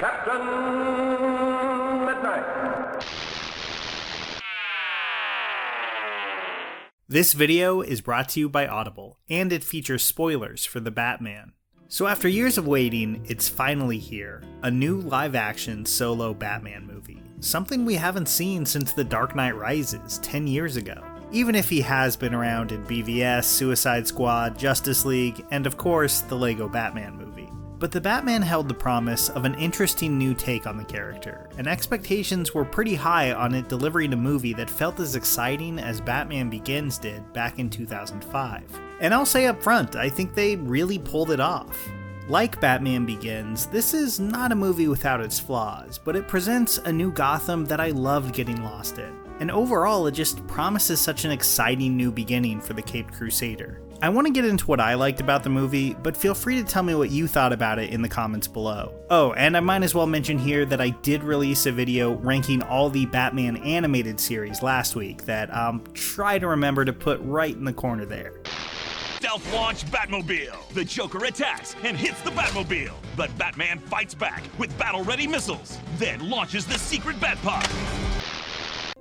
Captain Midnight. This video is brought to you by Audible, and it features spoilers for The Batman. So after years of waiting, it's finally here. A new live-action solo Batman movie. Something we haven't seen since The Dark Knight Rises 10 years ago. Even if he has been around in BVS, Suicide Squad, Justice League, and of course, the Lego Batman movie. But The Batman held the promise of an interesting new take on the character, and expectations were pretty high on it delivering a movie that felt as exciting as Batman Begins did back in 2005. And I'll say up front, I think they really pulled it off. Like Batman Begins, this is not a movie without its flaws, but it presents a new Gotham that I loved getting lost in. And overall, it just promises such an exciting new beginning for the Caped Crusader. I want to get into what I liked about the movie, but feel free to tell me what you thought about it in the comments below. Oh, and I might as well mention here that I did release a video ranking all the Batman animated series last week that I'll try to remember to put right in the corner there. Stealth launch Batmobile. The Joker attacks and hits the Batmobile, but Batman fights back with battle-ready missiles, then launches the secret Batpod.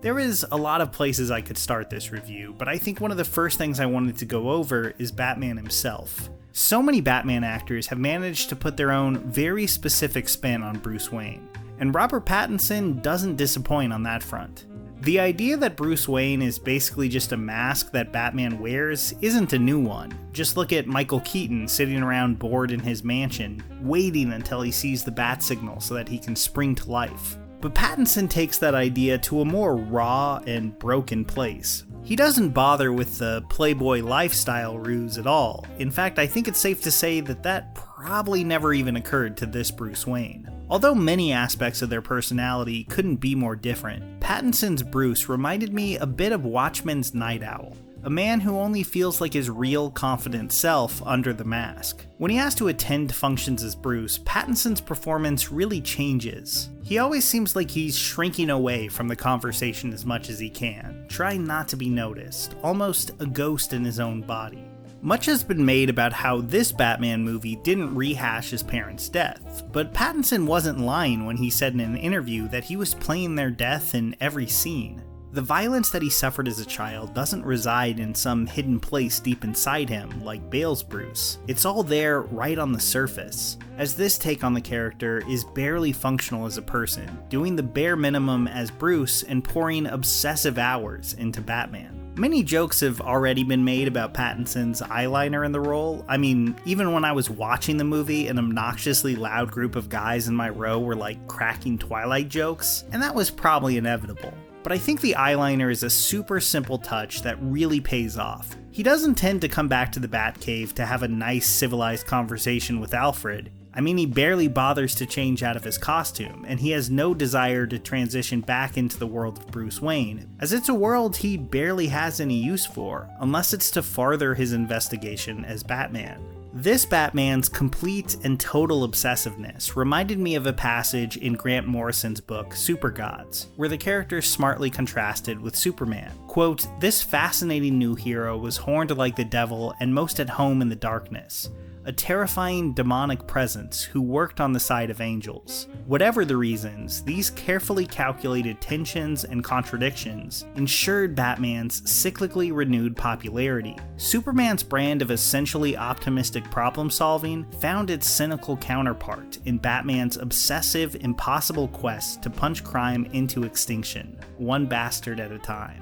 There is a lot of places I could start this review, but I think one of the first things I wanted to go over is Batman himself. So many Batman actors have managed to put their own very specific spin on Bruce Wayne, and Robert Pattinson doesn't disappoint on that front. The idea that Bruce Wayne is basically just a mask that Batman wears isn't a new one. Just look at Michael Keaton sitting around bored in his mansion, waiting until he sees the bat signal so that he can spring to life. But Pattinson takes that idea to a more raw and broken place. He doesn't bother with the playboy lifestyle ruse at all. In fact, I think it's safe to say that that probably never even occurred to this Bruce Wayne. Although many aspects of their personality couldn't be more different, Pattinson's Bruce reminded me a bit of Watchmen's Night Owl. A man who only feels like his real, confident self under the mask. When he has to attend to functions as Bruce, Pattinson's performance really changes. He always seems like he's shrinking away from the conversation as much as he can, trying not to be noticed, almost a ghost in his own body. Much has been made about how this Batman movie didn't rehash his parents' death, but Pattinson wasn't lying when he said in an interview that he was playing their death in every scene. The violence that he suffered as a child doesn't reside in some hidden place deep inside him, like Bale's Bruce. It's all there right on the surface, as this take on the character is barely functional as a person, doing the bare minimum as Bruce and pouring obsessive hours into Batman. Many jokes have already been made about Pattinson's eyeliner in the role. I mean, even when I was watching the movie, an obnoxiously loud group of guys in my row were like cracking Twilight jokes, and that was probably inevitable. But I think the eyeliner is a super simple touch that really pays off. He doesn't tend to come back to the Batcave to have a nice civilized conversation with Alfred. I mean, he barely bothers to change out of his costume, and he has no desire to transition back into the world of Bruce Wayne, as it's a world he barely has any use for, unless it's to further his investigation as Batman. This Batman's complete and total obsessiveness reminded me of a passage in Grant Morrison's book, Super Gods, where the character smartly contrasted with Superman. Quote, "This fascinating new hero was horned like the devil and most at home in the darkness. A terrifying demonic presence who worked on the side of angels. Whatever the reasons, these carefully calculated tensions and contradictions ensured Batman's cyclically renewed popularity. Superman's brand of essentially optimistic problem solving found its cynical counterpart in Batman's obsessive, impossible quest to punch crime into extinction, one bastard at a time."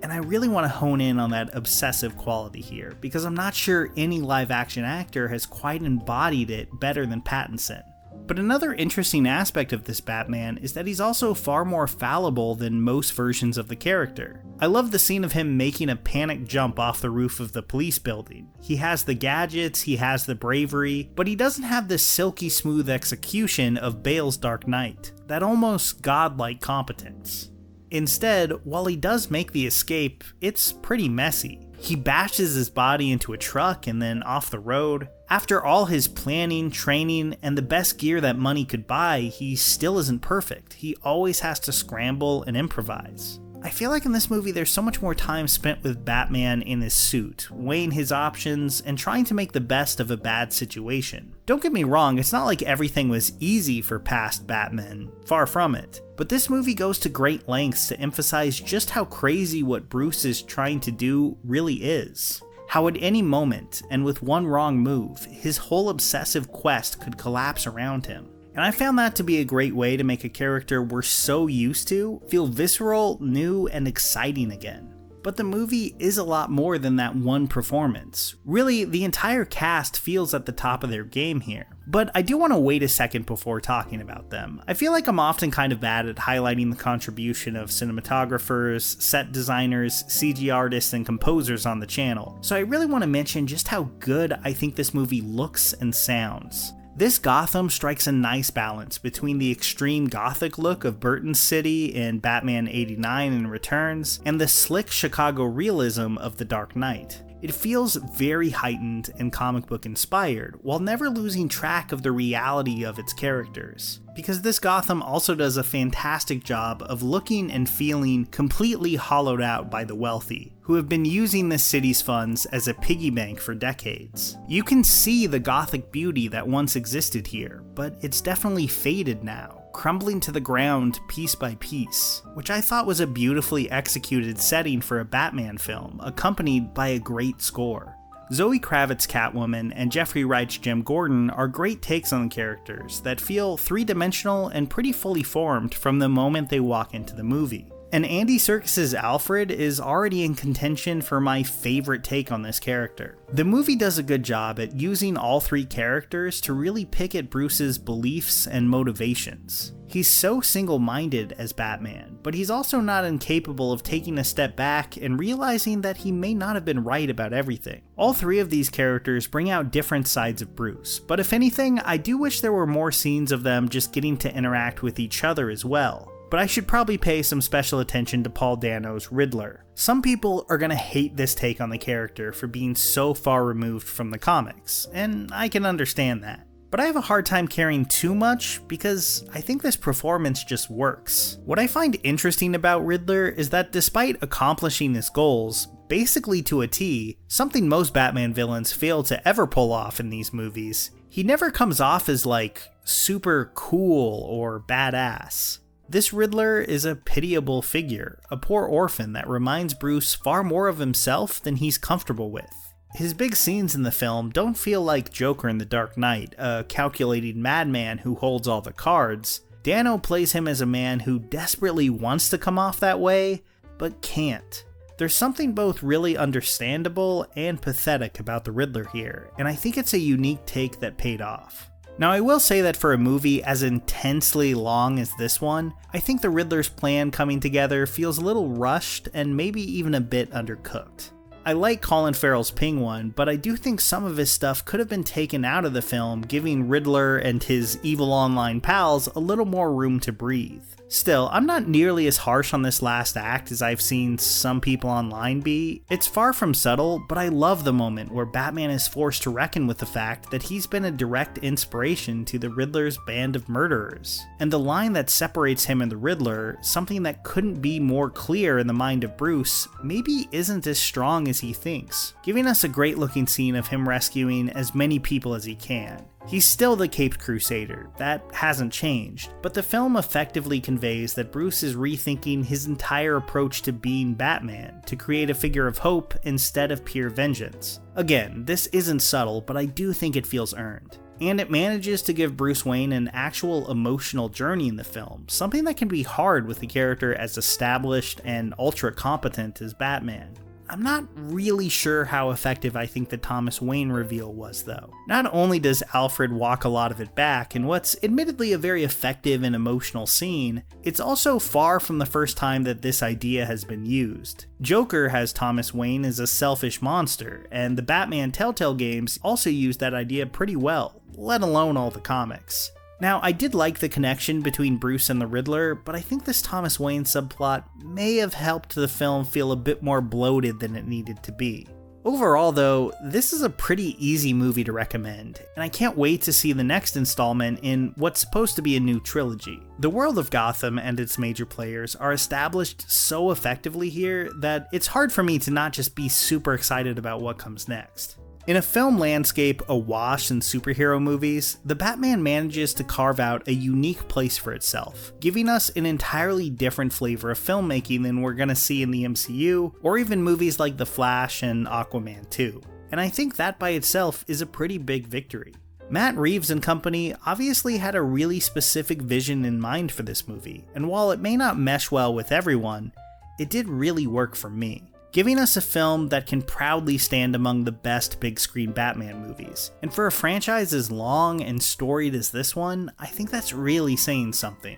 And I really want to hone in on that obsessive quality here, because I'm not sure any live-action actor has quite embodied it better than Pattinson. But another interesting aspect of this Batman is that he's also far more fallible than most versions of the character. I love the scene of him making a panic jump off the roof of the police building. He has the gadgets, he has the bravery, but he doesn't have the silky smooth execution of Bale's Dark Knight, that almost godlike competence. Instead, while he does make the escape, it's pretty messy. He bashes his body into a truck and then off the road. After all his planning, training, and the best gear that money could buy, he still isn't perfect. He always has to scramble and improvise. I feel like in this movie there's so much more time spent with Batman in his suit, weighing his options and trying to make the best of a bad situation. Don't get me wrong, it's not like everything was easy for past Batman, far from it. But this movie goes to great lengths to emphasize just how crazy what Bruce is trying to do really is. How at any moment, and with one wrong move, his whole obsessive quest could collapse around him. And I found that to be a great way to make a character we're so used to feel visceral, new, and exciting again. But the movie is a lot more than that one performance. Really, the entire cast feels at the top of their game here. But I do want to wait a second before talking about them. I feel like I'm often kind of bad at highlighting the contribution of cinematographers, set designers, CG artists, and composers on the channel. So I really want to mention just how good I think this movie looks and sounds. This Gotham strikes a nice balance between the extreme gothic look of Burton's city in Batman '89 and Returns, and the slick Chicago realism of The Dark Knight. It feels very heightened and comic book inspired, while never losing track of the reality of its characters. Because this Gotham also does a fantastic job of looking and feeling completely hollowed out by the wealthy, who have been using this city's funds as a piggy bank for decades. You can see the gothic beauty that once existed here, but it's definitely faded now, crumbling to the ground piece by piece, which I thought was a beautifully executed setting for a Batman film, accompanied by a great score. Zoe Kravitz's Catwoman and Jeffrey Wright's Jim Gordon are great takes on the characters that feel three-dimensional and pretty fully formed from the moment they walk into the movie. And Andy Serkis's Alfred is already in contention for my favorite take on this character. The movie does a good job at using all three characters to really pick at Bruce's beliefs and motivations. He's so single-minded as Batman, but he's also not incapable of taking a step back and realizing that he may not have been right about everything. All three of these characters bring out different sides of Bruce, but if anything, I do wish there were more scenes of them just getting to interact with each other as well. But I should probably pay some special attention to Paul Dano's Riddler. Some people are gonna hate this take on the character for being so far removed from the comics, and I can understand that. But I have a hard time caring too much because I think this performance just works. What I find interesting about Riddler is that despite accomplishing his goals, basically to a T, something most Batman villains fail to ever pull off in these movies, he never comes off as like super cool or badass. This Riddler is a pitiable figure, a poor orphan that reminds Bruce far more of himself than he's comfortable with. His big scenes in the film don't feel like Joker in The Dark Knight, a calculating madman who holds all the cards. Dano plays him as a man who desperately wants to come off that way, but can't. There's something both really understandable and pathetic about the Riddler here, and I think it's a unique take that paid off. Now, I will say that for a movie as intensely long as this one, I think the Riddler's plan coming together feels a little rushed and maybe even a bit undercooked. I like Colin Farrell's Penguin, but I do think some of his stuff could have been taken out of the film, giving Riddler and his evil online pals a little more room to breathe. Still, I'm not nearly as harsh on this last act as I've seen some people online be. It's far from subtle, but I love the moment where Batman is forced to reckon with the fact that he's been a direct inspiration to the Riddler's band of murderers. And the line that separates him and the Riddler, something that couldn't be more clear in the mind of Bruce, maybe isn't as strong as he thinks, giving us a great looking scene of him rescuing as many people as he can. He's still the Caped Crusader, that hasn't changed, but the film effectively conveys that Bruce is rethinking his entire approach to being Batman to create a figure of hope instead of pure vengeance. Again, this isn't subtle, but I do think it feels earned. And it manages to give Bruce Wayne an actual emotional journey in the film, something that can be hard with a character as established and ultra competent as Batman. I'm not really sure how effective I think the Thomas Wayne reveal was, though. Not only does Alfred walk a lot of it back in what's admittedly a very effective and emotional scene, it's also far from the first time that this idea has been used. Joker has Thomas Wayne as a selfish monster, and the Batman Telltale games also use that idea pretty well, let alone all the comics. Now, I did like the connection between Bruce and the Riddler, but I think this Thomas Wayne subplot may have helped the film feel a bit more bloated than it needed to be. Overall though, this is a pretty easy movie to recommend, and I can't wait to see the next installment in what's supposed to be a new trilogy. The world of Gotham and its major players are established so effectively here that it's hard for me to not just be super excited about what comes next. In a film landscape awash in superhero movies, the Batman manages to carve out a unique place for itself, giving us an entirely different flavor of filmmaking than we're gonna see in the MCU, or even movies like The Flash and Aquaman 2. And I think that by itself is a pretty big victory. Matt Reeves and company obviously had a really specific vision in mind for this movie, and while it may not mesh well with everyone, it did really work for me, giving us a film that can proudly stand among the best big screen Batman movies. And for a franchise as long and storied as this one, I think that's really saying something.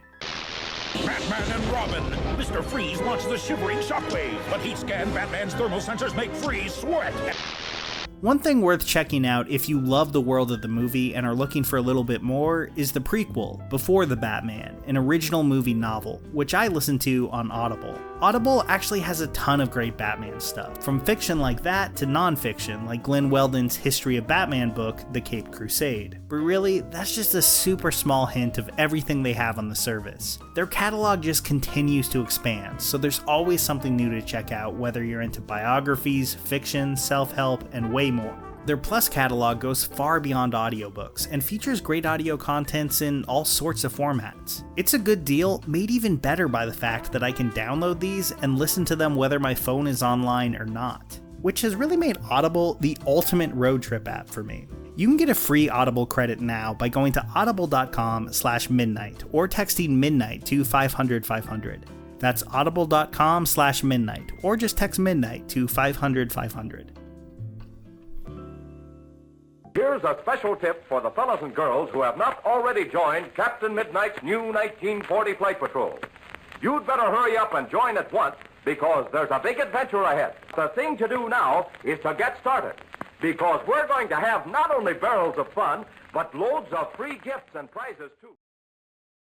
Batman and Robin! Mr. Freeze launches a shivering shockwave. But heat scan Batman's thermal sensors make Freeze sweat. One thing worth checking out if you love the world of the movie and are looking for a little bit more is the prequel, Before the Batman, an original movie novel, which I listened to on Audible. Audible actually has a ton of great Batman stuff, from fiction like that to non-fiction like Glenn Weldon's History of Batman book, The Caped Crusade. But really, that's just a super small hint of everything they have on the service. Their catalog just continues to expand, so there's always something new to check out, whether you're into biographies, fiction, self-help, and way more. Their Plus catalog goes far beyond audiobooks and features great audio contents in all sorts of formats. It's a good deal, made even better by the fact that I can download these and listen to them whether my phone is online or not, which has really made Audible the ultimate road trip app for me. You can get a free Audible credit now by going to audible.com/midnight or texting midnight to 500-500. That's audible.com/midnight or just text midnight to 500-500. Here's a special tip for the fellas and girls who have not already joined Captain Midnight's new 1940 Flight Patrol. You'd better hurry up and join at once because there's a big adventure ahead. The thing to do now is to get started because we're going to have not only barrels of fun, but loads of free gifts and prizes too.